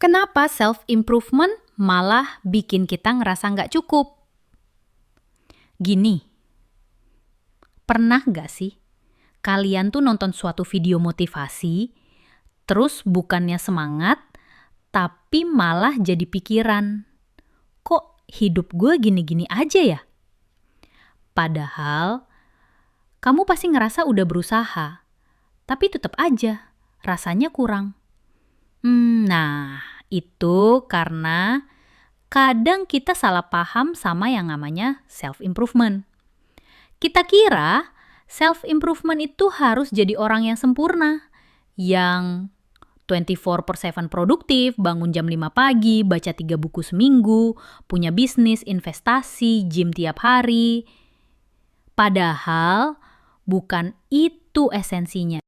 Kenapa self-improvement malah bikin kita ngerasa nggak cukup? Gini, pernah nggak sih kalian tuh nonton suatu video motivasi, terus bukannya semangat, tapi malah jadi pikiran, kok hidup gue gini-gini aja ya? Padahal kamu pasti ngerasa udah berusaha, tapi tetap aja rasanya kurang. Nah, itu karena kadang kita salah paham sama yang namanya self-improvement. Kita kira self-improvement itu harus jadi orang yang sempurna, yang 24/7 produktif, bangun jam 5 pagi, baca 3 buku seminggu, punya bisnis, investasi, gym tiap hari. Padahal bukan itu esensinya.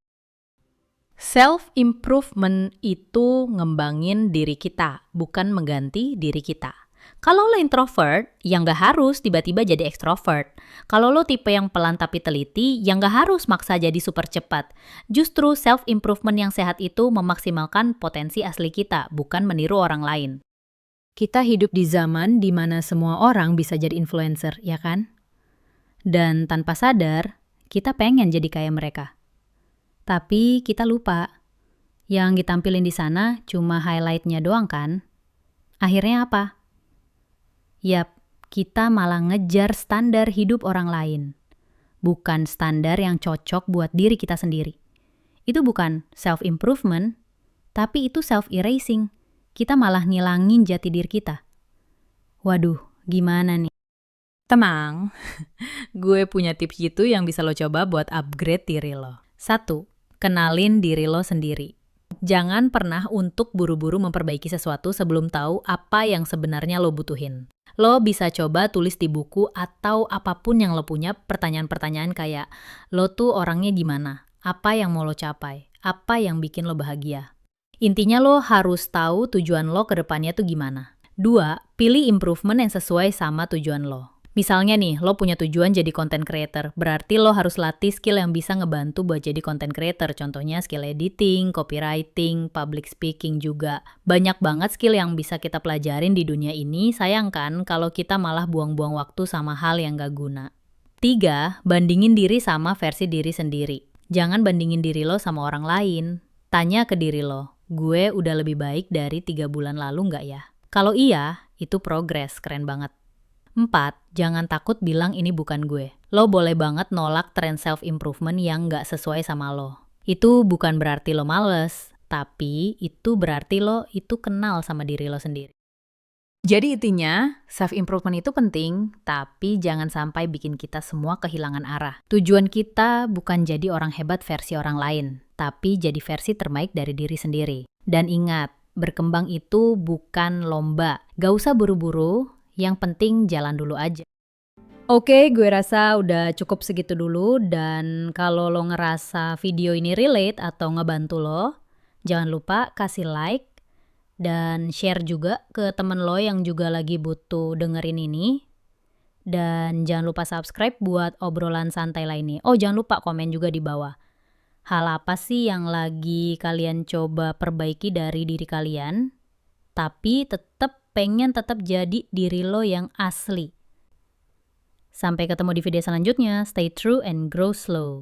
Self-improvement itu ngembangin diri kita, bukan mengganti diri kita. Kalau lo introvert, ya nggak harus tiba-tiba jadi extrovert. Kalau lo tipe yang pelan tapi teliti, ya nggak harus maksa jadi super cepat. Justru self-improvement yang sehat itu memaksimalkan potensi asli kita, bukan meniru orang lain. Kita hidup di zaman di mana semua orang bisa jadi influencer, ya kan? Dan tanpa sadar, kita pengen jadi kayak mereka. Tapi kita lupa, yang ditampilin di sana cuma highlight-nya doang kan? Akhirnya apa? Yap, kita malah ngejar standar hidup orang lain. Bukan standar yang cocok buat diri kita sendiri. Itu bukan self-improvement, tapi itu self-erasing. Kita malah ngilangin jati diri kita. Waduh, gimana nih? Tenang, gue punya tips gitu yang bisa lo coba buat upgrade diri lo. 1. Kenalin diri lo sendiri. Jangan pernah untuk buru-buru memperbaiki sesuatu sebelum tahu apa yang sebenarnya lo butuhin. Lo bisa coba tulis di buku atau apapun yang lo punya pertanyaan-pertanyaan kayak, lo tuh orangnya gimana? Apa yang mau lo capai? Apa yang bikin lo bahagia? Intinya lo harus tahu tujuan lo ke depannya tuh gimana. 2. Pilih improvement yang sesuai sama tujuan lo. Misalnya nih, lo punya tujuan jadi content creator, berarti lo harus latih skill yang bisa ngebantu buat jadi content creator. Contohnya skill editing, copywriting, public speaking juga. Banyak banget skill yang bisa kita pelajarin di dunia ini, sayang kan kalau kita malah buang-buang waktu sama hal yang gak guna. 3. Bandingin diri sama versi diri sendiri. Jangan bandingin diri lo sama orang lain. Tanya ke diri lo, gue udah lebih baik dari 3 bulan lalu gak ya? Kalau iya, itu progres, keren banget. 4. Jangan takut bilang ini bukan gue. Lo boleh banget nolak tren self-improvement yang nggak sesuai sama lo. Itu bukan berarti lo males, tapi itu berarti lo itu kenal sama diri lo sendiri. Jadi intinya, self-improvement itu penting, tapi jangan sampai bikin kita semua kehilangan arah. Tujuan kita bukan jadi orang hebat versi orang lain, tapi jadi versi terbaik dari diri sendiri. Dan ingat, berkembang itu bukan lomba. Gak usah buru-buru, yang penting jalan dulu aja. Oke, gue rasa udah cukup segitu dulu. Dan kalau lo ngerasa video ini relate atau ngebantu lo, jangan lupa kasih like dan share juga ke temen lo yang juga lagi butuh dengerin ini. Dan jangan lupa subscribe buat obrolan santai lainnya. Oh, jangan lupa komen juga di bawah. Hal apa sih yang lagi kalian coba perbaiki dari diri kalian, tapi pengen tetap jadi diri lo yang asli. Sampai ketemu di video selanjutnya. Stay true and grow slow.